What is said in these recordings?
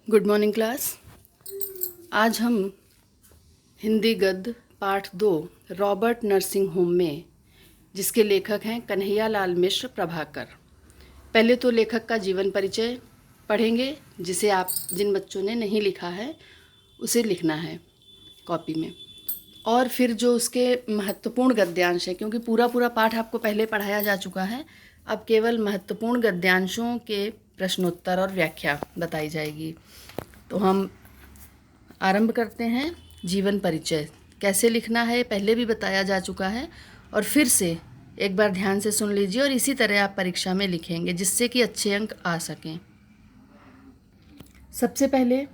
Good morning class. आज हम हिंदी गद्य पाठ 2 रॉबर्ट नर्सिंग होम में, जिसके लेखक हैं कन्हैयालाल मिश्र प्रभाकर। पहले तो लेखक का जीवन परिचय पढ़ेंगे, जिसे आप जिन बच्चों ने नहीं लिखा है उसे लिखना है कॉपी में। और फिर जो उसके महत्वपूर्ण गद्यांश हैं, क्योंकि पूरा पूरा पाठ आपको पहले पढ़ाया जा चुका है, अब केवल महत्वपूर्ण गद्यांशों के प्रश्नोत्तर और व्याख्या बताई जाएगी। तो हम आरंभ करते हैं। जीवन परिचय कैसे लिखना है पहले भी बताया जा चुका है, और फिर से एक बार ध्यान से सुन लीजिए और इसी तरह आप परीक्षा में लिखेंगे, जिससे कि अच्छे अंक आ सकें। सबसे पहले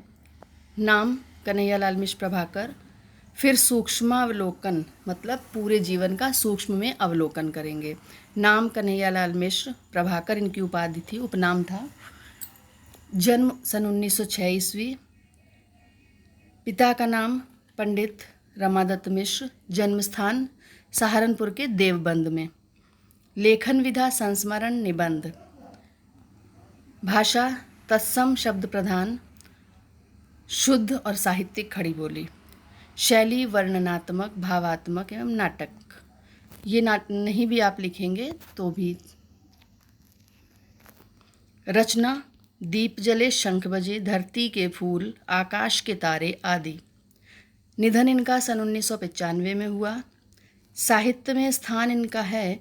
नाम कन्हैयालाल मिश्र प्रभाकर, फिर सूक्ष्मावलोकन मतलब पूरे जीवन का सूक्ष्म में अवलोकन करेंगे। नाम कन्हैयालाल मिश्र प्रभाकर इनकी उपाधि थी, उपनाम था। जन्म सन 1906 ईस्वी। पिता का नाम पंडित रमादत्त मिश्र। जन्म स्थान सहारनपुर के देवबंद में। लेखन विधा संस्मरण निबंध। भाषा तत्सम शब्द प्रधान, शुद्ध और साहित्यिक खड़ी बोली। शैली वर्णनात्मक, भावात्मक एवं नाटक। ये नहीं भी आप लिखेंगे तो भी। रचना दीप जले शंख बजे, धरती के फूल, आकाश के तारे आदि। निधन इनका सन 1995 में हुआ। साहित्य में स्थान इनका है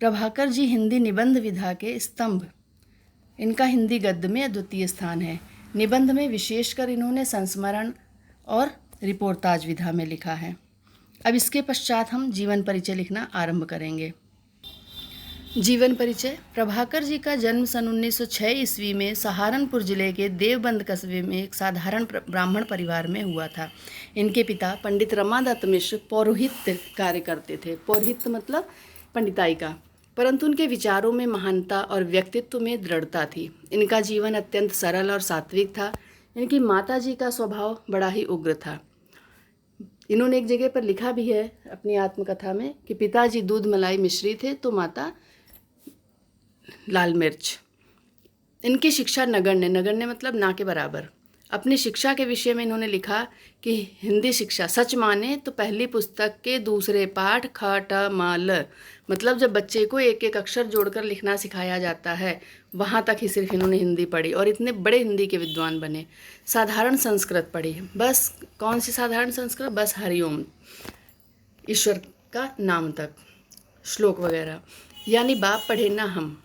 प्रभाकर जी हिंदी निबंध विधा के स्तंभ। इनका हिंदी गद्य में अद्वितीय स्थान है। निबंध में विशेषकर इन्होंने संस्मरण और रिपोर्टाज विधा में लिखा है। अब इसके पश्चात हम जीवन परिचय लिखना आरंभ करेंगे। जीवन परिचय। प्रभाकर जी का जन्म सन 1906 ईस्वी में सहारनपुर जिले के देवबंद कस्बे में एक साधारण ब्राह्मण परिवार में हुआ था। इनके पिता पंडित रमादत्त मिश्र पौरोहित्य कार्य करते थे। पौरोहित्य मतलब पंडिताई का, परंतु उनके विचारों में महानता और व्यक्तित्व में दृढ़ता थी। इनका जीवन अत्यंत सरल और सात्विक था। इनकी माता जी का स्वभाव बड़ा ही उग्र था। इन्होंने एक जगह पर लिखा भी है अपनी आत्मकथा में कि पिताजी दूध मलाई मिश्री थे तो माता लाल मिर्च। इनकी शिक्षा नगण्य मतलब ना के बराबर। अपनी शिक्षा के विषय में इन्होंने लिखा कि हिंदी शिक्षा सच माने तो पहली पुस्तक के दूसरे पाठ ख ट म ल, मतलब जब बच्चे को एक एक अक्षर जोड़कर लिखना सिखाया जाता है वहाँ तक ही सिर्फ इन्होंने हिंदी पढ़ी और इतने बड़े हिंदी के विद्वान बने। साधारण संस्कृत पढ़ी, बस कौन सी साधारण संस्कृत, बस हरिओम ईश्वर का नाम तक, श्लोक वगैरह, यानी बाप पढ़े ना हम।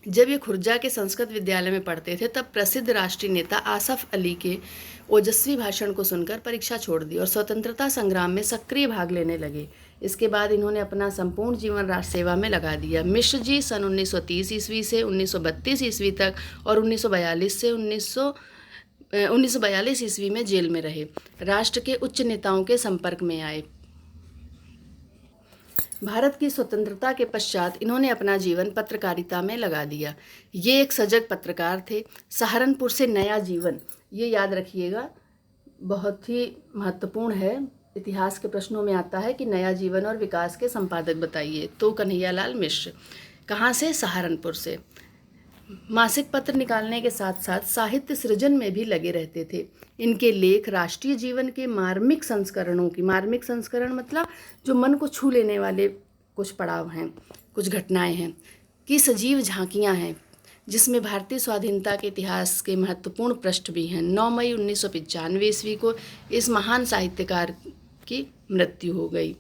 जब ये खुर्जा के संस्कृत विद्यालय में पढ़ते थे तब प्रसिद्ध राष्ट्रीय नेता आसफ अली के ओजस्वी भाषण को सुनकर परीक्षा छोड़ दी और स्वतंत्रता संग्राम में सक्रिय भाग लेने लगे। इसके बाद इन्होंने अपना संपूर्ण जीवन राष्ट्र सेवा में लगा दिया। मिश्र जी सन 1930 ईस्वी से 1932 ईस्वी तक और 1942 से 1942 ईस्वी में जेल में रहे। राष्ट्र के उच्च नेताओं के संपर्क में आए। भारत की स्वतंत्रता के पश्चात इन्होंने अपना जीवन पत्रकारिता में लगा दिया। ये एक सजग पत्रकार थे। सहारनपुर से नया जीवन, ये याद रखिएगा, बहुत ही महत्वपूर्ण है। इतिहास के प्रश्नों में आता है कि नया जीवन और विकास के संपादक बताइए, तो कन्हैयालाल मिश्र। कहाँ से? सहारनपुर से। मासिक पत्र निकालने के साथ साथ साहित्य सृजन में भी लगे रहते थे। इनके लेख राष्ट्रीय जीवन के मार्मिक संस्करणों की, मार्मिक संस्करण मतलब जो मन को छू लेने वाले कुछ पड़ाव हैं, कुछ घटनाएं हैं, की सजीव झांकियां हैं, जिसमें भारतीय स्वाधीनता के इतिहास के महत्वपूर्ण पृष्ठ भी हैं। 9 मई 1995 ईस्वी को इस महान साहित्यकार की मृत्यु हो गई।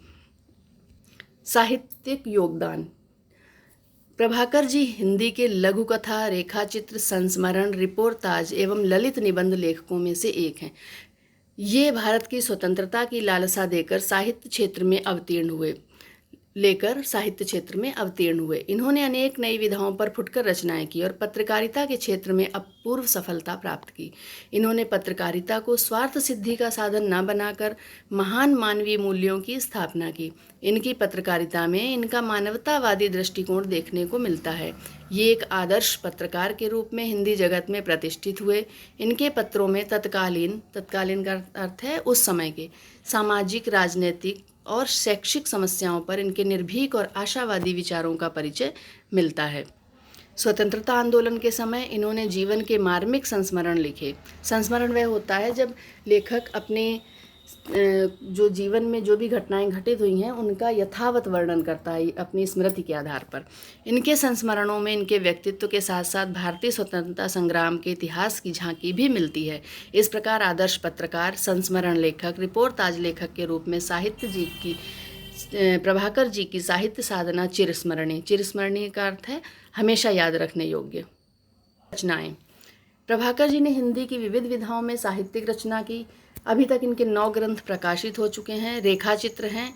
साहित्यिक योगदान। प्रभाकर जी हिंदी के लघु कथा, रेखाचित्र, संस्मरण, रिपोर्टाज एवं ललित निबंध लेखकों में से एक हैं। ये भारत की स्वतंत्रता की लालसा देकर साहित्य क्षेत्र में अवतीर्ण हुए। इन्होंने अनेक नई विधाओं पर फुटकर रचनाएं की और पत्रकारिता के क्षेत्र में अपूर्व सफलता प्राप्त की। इन्होंने पत्रकारिता को स्वार्थ सिद्धि का साधन न बनाकर महान मानवीय मूल्यों की स्थापना की। इनकी पत्रकारिता में इनका मानवतावादी दृष्टिकोण देखने को मिलता है। ये एक आदर्श पत्रकार के रूप में हिंदी जगत में प्रतिष्ठित हुए। इनके पत्रों में तत्कालीन का अर्थ है उस समय के सामाजिक, राजनीतिक और शैक्षिक समस्याओं पर इनके निर्भीक और आशावादी विचारों का परिचय मिलता है। स्वतंत्रता आंदोलन के समय इन्होंने जीवन के मार्मिक संस्मरण लिखे। संस्मरण वह होता है जब लेखक अपने जो जीवन में जो भी घटनाएं घटित हुई हैं उनका यथावत वर्णन करता है अपनी स्मृति के आधार पर। इनके संस्मरणों में इनके व्यक्तित्व के साथ साथ भारतीय स्वतंत्रता संग्राम के इतिहास की झांकी भी मिलती है। इस प्रकार आदर्श पत्रकार, संस्मरण लेखक, रिपोर्टाज लेखक के रूप में प्रभाकर जी की साहित्य साधना चिरस्मरणीय। चिरस्मरणीय का अर्थ है हमेशा याद रखने योग्य। रचनाएं। प्रभाकर जी ने हिंदी की विविध विधाओं में साहित्यिक रचना की। अभी तक इनके 9 ग्रंथ प्रकाशित हो चुके हैं। रेखा चित्र हैं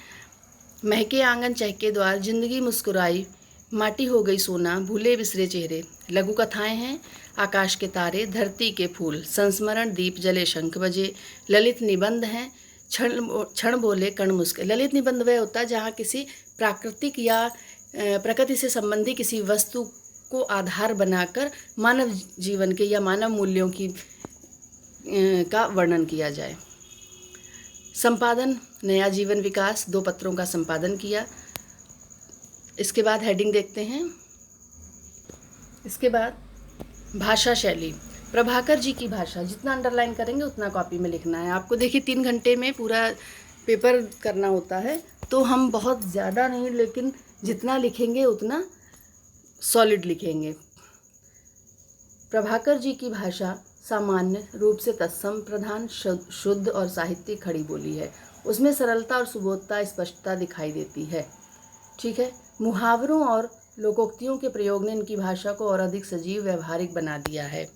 महके आंगन चहके द्वार, जिंदगी मुस्कुराई, माटी हो गई सोना, भूले बिसरे चेहरे। लघु कथाएं हैं आकाश के तारे, धरती के फूल, संस्मरण, दीप जले शंख बजे। ललित निबंध हैं क्षण बोले कण मुस्के। ललित निबंध वह होता है जहाँ किसी प्राकृतिक या प्रकृति से संबंधी किसी वस्तु को आधार बनाकर मानव जीवन के या मानव मूल्यों की का वर्णन किया जाए। संपादन नया जीवन विकास, 2 पत्रों का संपादन किया। इसके बाद हेडिंग देखते हैं। इसके बाद भाषा शैली। प्रभाकर जी की भाषा, जितना अंडरलाइन करेंगे उतना कॉपी में लिखना है आपको। देखिए 3 घंटे में पूरा पेपर करना होता है, तो हम बहुत ज़्यादा नहीं लेकिन जितना लिखेंगे उतना सॉलिड लिखेंगे। प्रभाकर जी की भाषा सामान्य रूप से तत्सम प्रधान, शुद्ध और साहित्यिक खड़ी बोली है। उसमें सरलता और सुबोधता, स्पष्टता दिखाई देती है। ठीक है। मुहावरों और लोकोक्तियों के प्रयोग ने इनकी भाषा को और अधिक सजीव व्यवहारिक बना दिया है।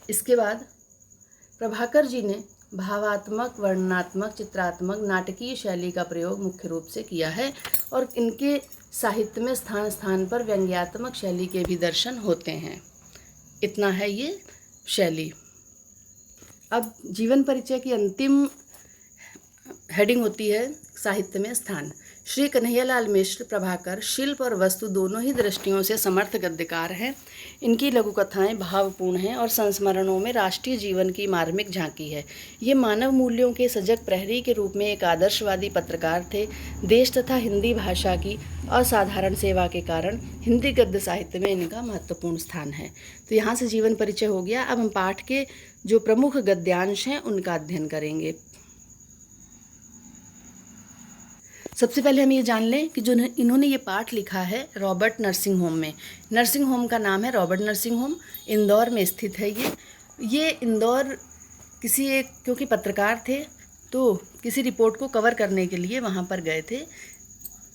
इसके बाद प्रभाकर जी ने भावात्मक, वर्णनात्मक, चित्रात्मक, नाटकीय शैली का प्रयोग मुख्य रूप से किया है और इनके साहित्य में स्थान स्थान पर व्यंग्यात्मक शैली के भी दर्शन होते हैं। इतना है ये शैली। अब जीवन परिचय की अंतिम हेडिंग होती है साहित्य में स्थान। श्री कन्हैयालाल मिश्र प्रभाकर शिल्प और वस्तु दोनों ही दृष्टियों से समर्थ गद्यकार हैं। इनकी लघु कथाएं भावपूर्ण हैं और संस्मरणों में राष्ट्रीय जीवन की मार्मिक झांकी है। ये मानव मूल्यों के सजग प्रहरी के रूप में एक आदर्शवादी पत्रकार थे। देश तथा हिंदी भाषा की असाधारण सेवा के कारण हिंदी गद्य साहित्य में इनका महत्वपूर्ण स्थान है। तो यहाँ से जीवन परिचय हो गया। अब हम पाठ के जो प्रमुख गद्यांश हैं उनका अध्ययन करेंगे। सबसे पहले हम ये जान लें कि जो इन्होंने ये पाठ लिखा है रॉबर्ट नर्सिंग होम में। नर्सिंग होम का नाम है रॉबर्ट नर्सिंग होम, इंदौर में स्थित है ये इंदौर किसी एक, क्योंकि पत्रकार थे तो किसी रिपोर्ट को कवर करने के लिए वहाँ पर गए थे।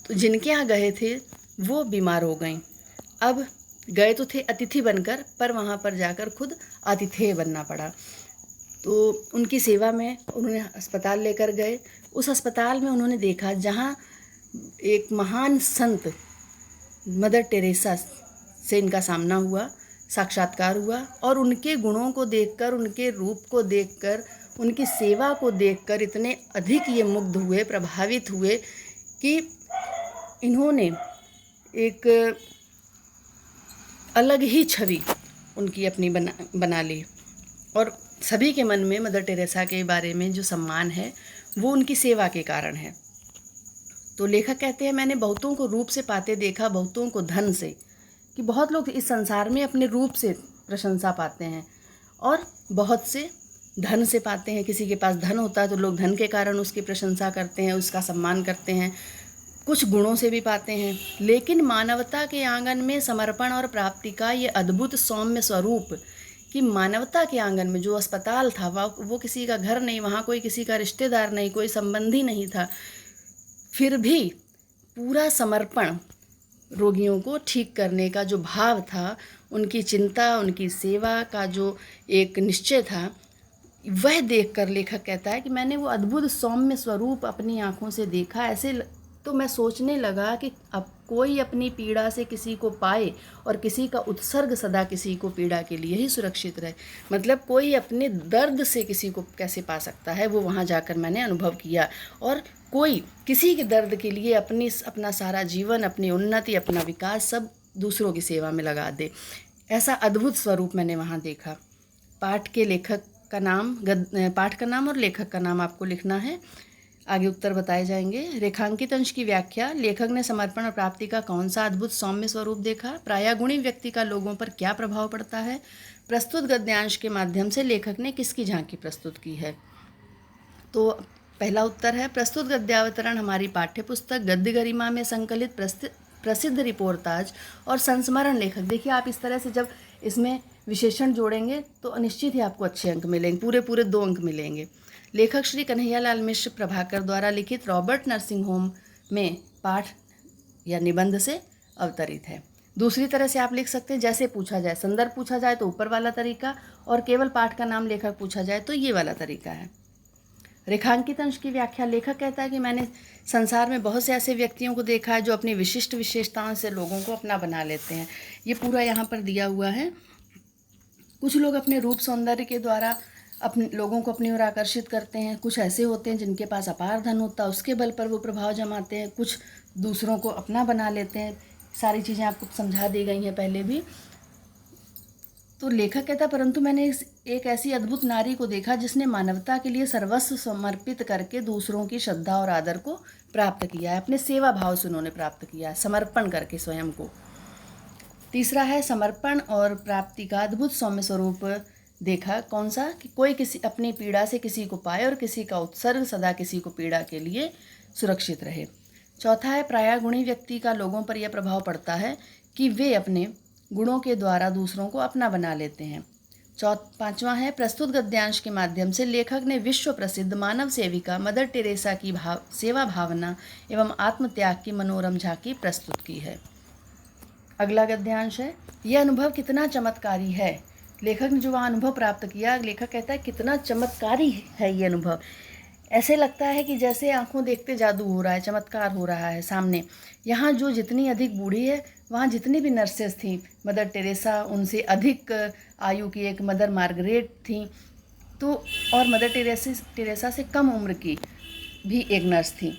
तो जिनके यहाँ गए थे वो बीमार हो गई। अब गए तो थे अतिथि बनकर, पर वहाँ पर जाकर खुद आतिथेय बनना पड़ा। तो उनकी सेवा में उन्होंने अस्पताल लेकर गए। उस अस्पताल में उन्होंने देखा जहाँ एक महान संत मदर टेरेसा से इनका सामना हुआ, साक्षात्कार हुआ और उनके गुणों को देखकर, उनके रूप को देखकर, उनकी सेवा को देखकर इतने अधिक ये मुग्ध हुए, प्रभावित हुए कि इन्होंने एक अलग ही छवि उनकी अपनी बना ली और सभी के मन में मदर टेरेसा के बारे में जो सम्मान है वो उनकी सेवा के कारण है। तो लेखक कहते हैं, मैंने बहुतों को रूप से पाते देखा, बहुतों को धन से, कि बहुत लोग इस संसार में अपने रूप से प्रशंसा पाते हैं और बहुत से धन से पाते हैं। किसी के पास धन होता है तो लोग धन के कारण उसकी प्रशंसा करते हैं, उसका सम्मान करते हैं। कुछ गुणों से भी पाते हैं। लेकिन मानवता के आंगन में समर्पण और प्राप्ति का ये अद्भुत सौम्य स्वरूप, कि मानवता के आंगन में जो अस्पताल था वो किसी का घर नहीं, वहाँ कोई किसी का रिश्तेदार नहीं, कोई संबंधी नहीं था, फिर भी पूरा समर्पण, रोगियों को ठीक करने का जो भाव था, उनकी चिंता, उनकी सेवा का जो एक निश्चय था, वह देखकर लेखक कहता है कि मैंने वो अद्भुत सौम्य स्वरूप अपनी आँखों से देखा। ऐसे तो मैं सोचने लगा कि अब कोई अपनी पीड़ा से किसी को पाए और किसी का उत्सर्ग सदा किसी को पीड़ा के लिए ही सुरक्षित रहे। मतलब कोई अपने दर्द से किसी को कैसे पा सकता है, वो वहाँ जाकर मैंने अनुभव किया। और कोई किसी के दर्द के लिए अपना सारा जीवन, अपनी उन्नति, अपना विकास सब दूसरों की सेवा में लगा दे, ऐसा अद्भुत स्वरूप मैंने वहाँ देखा। पाठ के लेखक का नाम, पाठ का नाम और लेखक का नाम आपको लिखना है। आगे उत्तर बताए जाएंगे। रेखांकित अंश की व्याख्या। लेखक ने समर्पण और प्राप्ति का कौन सा अद्भुत सौम्य स्वरूप देखा। प्रायः गुणी व्यक्ति का लोगों पर क्या प्रभाव पड़ता है। प्रस्तुत गद्यांश के माध्यम से लेखक ने किसकी झांकी प्रस्तुत की है। तो पहला उत्तर है प्रस्तुत गद्यावतरण हमारी पाठ्यपुस्तक गद्य गरिमा में संकलित प्रसिद्ध रिपोर्टाज और संस्मरण लेखक। देखिए आप इस तरह से जब इसमें विशेषण जोड़ेंगे तो निश्चित ही आपको अच्छे अंक मिलेंगे, पूरे 2 अंक मिलेंगे। लेखक श्री कन्हैयालाल मिश्र प्रभाकर द्वारा लिखित रॉबर्ट नर्सिंग होम में पाठ या निबंध से अवतरित है। दूसरी तरह से आप लिख सकते हैं, जैसे पूछा जाए, संदर्भ पूछा जाए तो ऊपर वाला तरीका, और केवल पाठ का नाम लेखक पूछा जाए तो ये वाला तरीका है। रेखांकित अंश की व्याख्या। लेखक कहता है कि मैंने संसार में बहुत से ऐसे व्यक्तियों को देखा है जो अपनी विशिष्ट विशेषताओं से लोगों को अपना बना लेते हैं। ये पूरा यहाँ पर दिया हुआ है। कुछ लोग अपने रूप सौंदर्य के द्वारा अपने लोगों को अपनी ओर आकर्षित करते हैं। कुछ ऐसे होते हैं जिनके पास अपार धन होता है, उसके बल पर वो प्रभाव जमाते हैं। कुछ दूसरों को अपना बना लेते हैं। सारी चीज़ें आपको समझा दी गई हैं पहले भी। तो लेखक कहता, परंतु मैंने एक ऐसी अद्भुत नारी को देखा जिसने मानवता के लिए सर्वस्व समर्पित करके दूसरों की श्रद्धा और आदर को प्राप्त किया है। अपने सेवा भाव से उन्होंने प्राप्त किया है, समर्पण करके स्वयं को। तीसरा है समर्पण और प्राप्ति का अद्भुत सौम्य स्वरूप देखा। कौन सा? कि कोई किसी अपनी पीड़ा से किसी को पाए और किसी का उत्सर्ग सदा किसी को पीड़ा के लिए सुरक्षित रहे। चौथा है प्रायः गुणी व्यक्ति का लोगों पर यह प्रभाव पड़ता है कि वे अपने गुणों के द्वारा दूसरों को अपना बना लेते हैं। पांचवा है प्रस्तुत गद्यांश के माध्यम से लेखक ने विश्व प्रसिद्ध मानव सेविका मदर टेरेसा की सेवा भावना एवं आत्मत्याग की मनोरम झांकी प्रस्तुत की है। अगला गद्यांश है, यह अनुभव कितना चमत्कारी है। लेखक ने जो वहाँ अनुभव प्राप्त किया, लेखक कहता है कितना चमत्कारी है ये अनुभव। ऐसे लगता है कि जैसे आंखों देखते जादू हो रहा है, चमत्कार हो रहा है सामने। यहाँ जो जितनी अधिक बूढ़ी है, वहाँ जितनी भी नर्सेस थीं, मदर टेरेसा, उनसे अधिक आयु की एक मदर मार्गरेट थी, तो और मदर टेरेसा से कम उम्र की भी एक नर्स थी,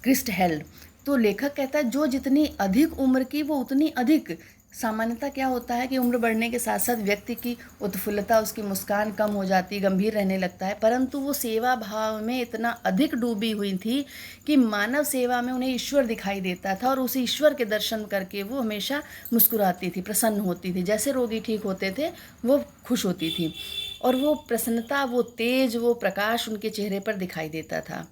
क्रिस्ट हेल्ड। तो लेखक कहता है जो जितनी अधिक उम्र की वो उतनी अधिक। सामान्यतः क्या होता है कि उम्र बढ़ने के साथ साथ व्यक्ति की उत्फुल्लता, उसकी मुस्कान कम हो जाती, गंभीर रहने लगता है, परंतु वो सेवा भाव में इतना अधिक डूबी हुई थी कि मानव सेवा में उन्हें ईश्वर दिखाई देता था और उस ईश्वर के दर्शन करके वो हमेशा मुस्कुराती थी, प्रसन्न होती थी। जैसे रोगी ठीक होते थे वो खुश होती थी, और वो प्रसन्नता, वो तेज, वो प्रकाश उनके चेहरे पर दिखाई देता था।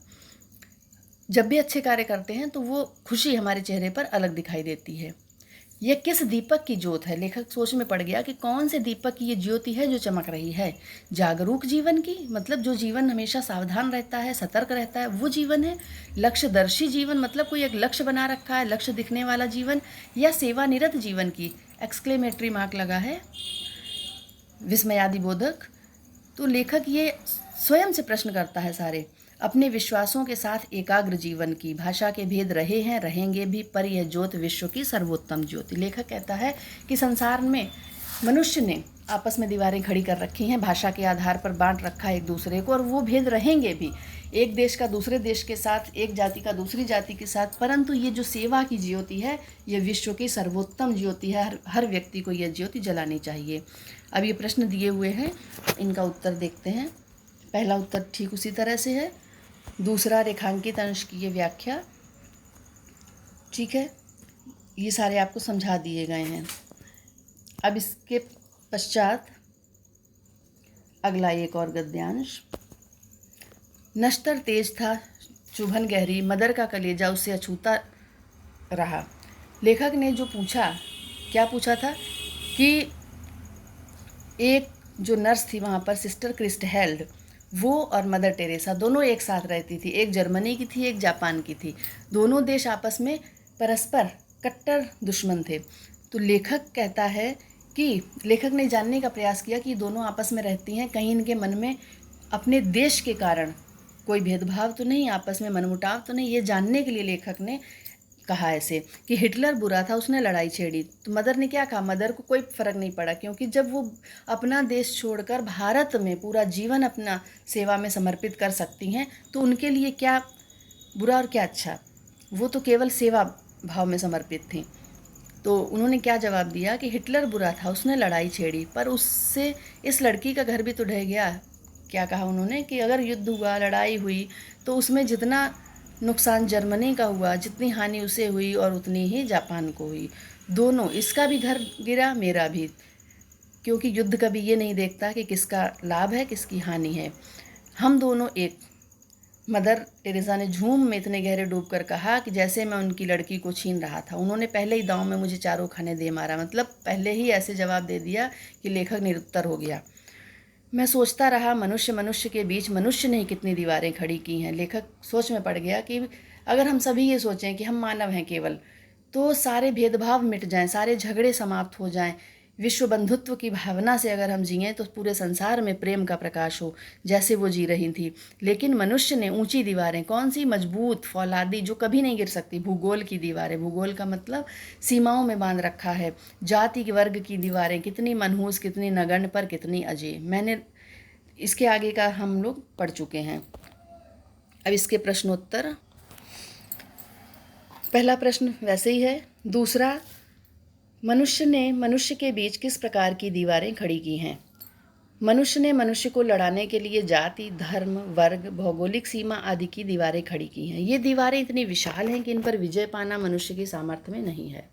जब भी अच्छे कार्य करते हैं तो वो खुशी हमारे चेहरे पर अलग दिखाई देती है। यह किस दीपक की ज्योत है? लेखक सोच में पड़ गया कि कौन से दीपक की ये ज्योति है जो चमक रही है। जागरूक जीवन की, मतलब जो जीवन हमेशा सावधान रहता है, सतर्क रहता है, वो जीवन है। लक्ष्यदर्शी जीवन, मतलब कोई एक लक्ष्य बना रखा है, लक्ष्य दिखने वाला जीवन, या सेवा निरत जीवन की? एक्सक्लेमेटरी मार्क लगा है, विस्मयादि बोधक। तो लेखक ये स्वयं से प्रश्न करता है सारे। अपने विश्वासों के साथ एकाग्र जीवन की। भाषा के भेद रहे हैं, रहेंगे भी, पर यह ज्योत विश्व की सर्वोत्तम ज्योति। लेखक कहता है कि संसार में मनुष्य ने आपस में दीवारें खड़ी कर रखी हैं, भाषा के आधार पर बांट रखा है एक दूसरे को, और वो भेद रहेंगे भी, एक देश का दूसरे देश के साथ, एक जाति का दूसरी जाति के साथ, परंतु ये जो सेवा की ज्योति है, ये विश्व की सर्वोत्तम ज्योति है। हर व्यक्ति को यह ज्योति जलानी चाहिए। अब ये प्रश्न दिए हुए हैं, इनका उत्तर देखते हैं। पहला उत्तर ठीक उसी तरह से है। दूसरा रेखांकित अंश की ये व्याख्या, ठीक है, ये सारे आपको समझा दिए गए हैं। अब इसके पश्चात अगला एक और गद्यांश। नश्तर तेज था, चुभन गहरी, मदर का कलेजा उससे अछूता रहा। लेखक ने जो पूछा, क्या पूछा था कि एक जो नर्स थी वहाँ पर, सिस्टर क्रिस्ट हेल्ड, वो और मदर टेरेसा दोनों एक साथ रहती थी। एक जर्मनी की थी, एक जापान की थी। दोनों देश आपस में परस्पर कट्टर दुश्मन थे। तो लेखक कहता है कि लेखक ने जानने का प्रयास किया कि दोनों आपस में रहती हैं, कहीं इनके मन में अपने देश के कारण कोई भेदभाव तो नहीं, आपस में मनमुटाव तो नहीं। ये जानने के लिए लेखक ने कहा ऐसे कि हिटलर बुरा था, उसने लड़ाई छेड़ी। तो मदर ने क्या कहा? मदर को कोई फ़र्क नहीं पड़ा, क्योंकि जब वो अपना देश छोड़कर भारत में पूरा जीवन अपना सेवा में समर्पित कर सकती हैं, तो उनके लिए क्या बुरा और क्या अच्छा? वो तो केवल सेवा भाव में समर्पित थी। तो उन्होंने क्या जवाब दिया कि हिटलर बुरा था, उसने लड़ाई छेड़ी, पर उससे इस लड़की का घर भी तो ढह गया। क्या कहा उन्होंने कि अगर युद्ध हुआ, लड़ाई हुई, तो उसमें जितना नुकसान जर्मनी का हुआ, जितनी हानि उसे हुई और उतनी ही जापान को हुई। दोनों, इसका भी घर गिरा, मेरा भी, क्योंकि युद्ध कभी ये नहीं देखता कि किसका लाभ है, किसकी हानि है। हम दोनों एक। मदर टेरेसा ने झूम में इतने गहरे डूब कर कहा कि जैसे मैं उनकी लड़की को छीन रहा था। उन्होंने पहले ही दांव में मुझे चारों खाने दे मारा, मतलब पहले ही ऐसे जवाब दे दिया कि लेखक निरुत्तर हो गया। मैं सोचता रहा, मनुष्य मनुष्य के बीच मनुष्य ने कितनी दीवारें खड़ी की हैं। लेखक सोच में पड़ गया कि अगर हम सभी ये सोचें कि हम मानव हैं केवल, तो सारे भेदभाव मिट जाएं, सारे झगड़े समाप्त हो जाएं, विश्व बंधुत्व की भावना से अगर हम जिएं तो पूरे संसार में प्रेम का प्रकाश हो, जैसे वो जी रही थी। लेकिन मनुष्य ने ऊंची दीवारें, कौन सी, मजबूत, फौलादी, जो कभी नहीं गिर सकती, भूगोल की दीवारें, भूगोल का मतलब सीमाओं में बांध रखा है। जाति के वर्ग की दीवारें, कितनी मनहूस, कितनी नगण्य, पर कितनी अजय। मैंने इसके आगे का हम लोग पढ़ चुके हैं। अब इसके प्रश्नोत्तर। पहला प्रश्न वैसे ही है। दूसरा, मनुष्य ने मनुष्य के बीच किस प्रकार की दीवारें खड़ी की हैं? मनुष्य ने मनुष्य को लड़ाने के लिए जाति, धर्म, वर्ग, भौगोलिक सीमा आदि की दीवारें खड़ी की हैं। ये दीवारें इतनी विशाल हैं कि इन पर विजय पाना मनुष्य की सामर्थ्य में नहीं है।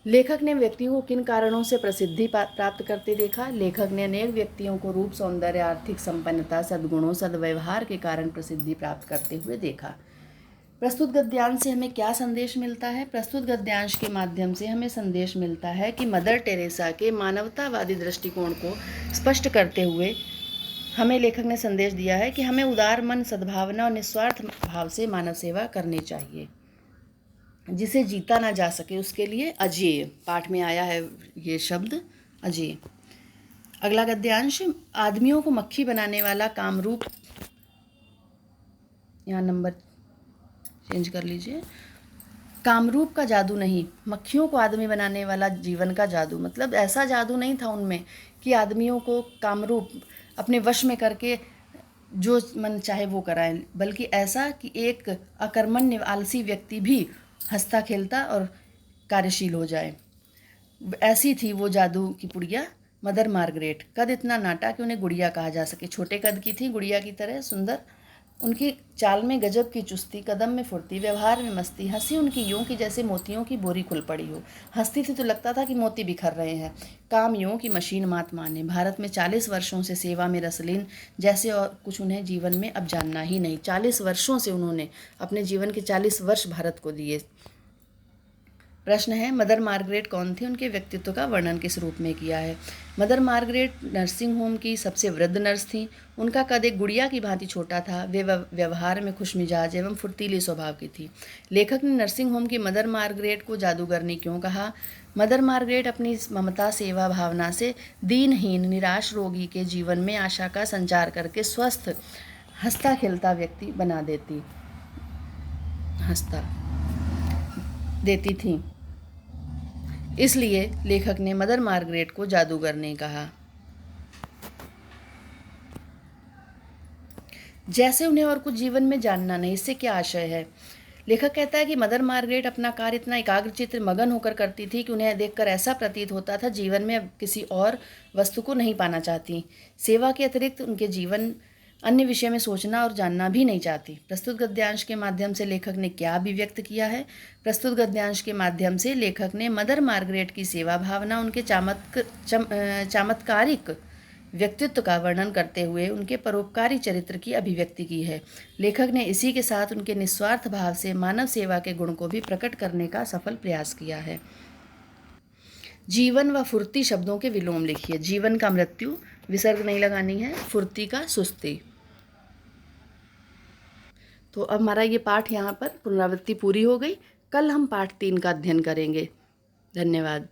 लेखक ने व्यक्तियों को किन कारणों से प्रसिद्धि प्राप्त करते देखा? लेखक ने अनेक व्यक्तियों को रूप, सौंदर्य, आर्थिक संपन्नता, सद्गुणों, सद्व्यवहार के कारण प्रसिद्धि प्राप्त करते हुए देखा। प्रस्तुत गद्यांश से हमें क्या संदेश मिलता है? प्रस्तुत गद्यांश के माध्यम से हमें संदेश मिलता है कि मदर टेरेसा के मानवतावादी दृष्टिकोण को स्पष्ट करते हुए हमें लेखक ने संदेश दिया है कि हमें उदार मन, सद्भावना और निस्वार्थ भाव से मानव सेवा करनी चाहिए। जिसे जीता ना जा सके उसके लिए अजेय, पाठ में आया है ये शब्द अजेय। अगला गद्यांश, आदमियों को मक्खी बनाने वाला कामरूप, यहाँ नंबर चेंज कर लीजिए, कामरूप का जादू नहीं, मक्खियों को आदमी बनाने वाला जीवन का जादू। मतलब ऐसा जादू नहीं था उनमें कि आदमियों को कामरूप अपने वश में करके जो मन चाहे वो कराएं, बल्कि ऐसा कि एक अकर्मण्य आलसी व्यक्ति भी हंसता खेलता और कार्यशील हो जाए। ऐसी थी वो जादू की पुड़िया मदर मार्गरेट। कद इतना नाटा कि उन्हें गुड़िया कहा जा सके। छोटे कद की थी, गुड़िया की तरह सुंदर। उनकी चाल में गजब की चुस्ती, कदम में फुर्ती, व्यवहार में मस्ती, हंसी उनकी यूं कि जैसे मोतियों की बोरी खुल पड़ी हो। हंसती थी तो लगता था कि मोती बिखर रहे हैं। काम यूं कि मशीन मात माने। भारत में 40 वर्षों से सेवा में रसलीन, जैसे और कुछ उन्हें जीवन में अब जानना ही नहीं। 40 वर्षों से उन्होंने अपने जीवन के 40 वर्ष भारत को दिए। प्रश्न है, मदर मार्गरेट कौन थी? उनके व्यक्तित्व का वर्णन किस रूप में किया है? मदर मार्गरेट नर्सिंग होम की सबसे वृद्ध नर्स थीं। उनका कद एक गुड़िया की भांति छोटा था। वे व्यवहार में खुशमिजाज एवं फुर्तीले स्वभाव की थी। लेखक ने नर्सिंग होम की मदर मार्गरेट को जादूगरनी क्यों कहा? मदर मार्गरेट अपनी ममता, सेवा भावना से दीनहीन, निराश रोगी के जीवन में आशा का संचार करके स्वस्थ, हंसता खेलता व्यक्ति बना देती थी। इसलिए लेखक ने मदर मार्गरेट को जादूगरनी कहा। जैसे उन्हें और कुछ जीवन में जानना नहीं। इससे क्या आशय है? लेखक कहता है कि मदर मार्गरेट अपना कार्य इतना एकाग्रचित्त मगन होकर करती थी कि उन्हें देखकर ऐसा प्रतीत होता था जीवन में अब किसी और वस्तु को नहीं पाना चाहती। सेवा के अतिरिक्त उनके जीवन अन्य विषय में सोचना और जानना भी नहीं चाहती। प्रस्तुत गद्यांश के माध्यम से लेखक ने क्या अभिव्यक्त किया है? प्रस्तुत गद्यांश के माध्यम से लेखक ने मदर मार्गरेट की सेवा भावना, उनके चमत्कारिक व्यक्तित्व का वर्णन करते हुए उनके परोपकारी चरित्र की अभिव्यक्ति की है। लेखक ने इसी के साथ उनके निस्वार्थ भाव से मानव सेवा के गुण को भी प्रकट करने का सफल प्रयास किया है। जीवन व फुर्ती शब्दों के विलोम लिखिए। जीवन का मृत्यु, विसर्ग नहीं लगानी है, फुर्ती का सुस्ती। तो अब हमारा ये पाठ यहाँ पर पुनरावृत्ति पूरी हो गई। कल हम पाठ 3 का अध्ययन करेंगे। धन्यवाद।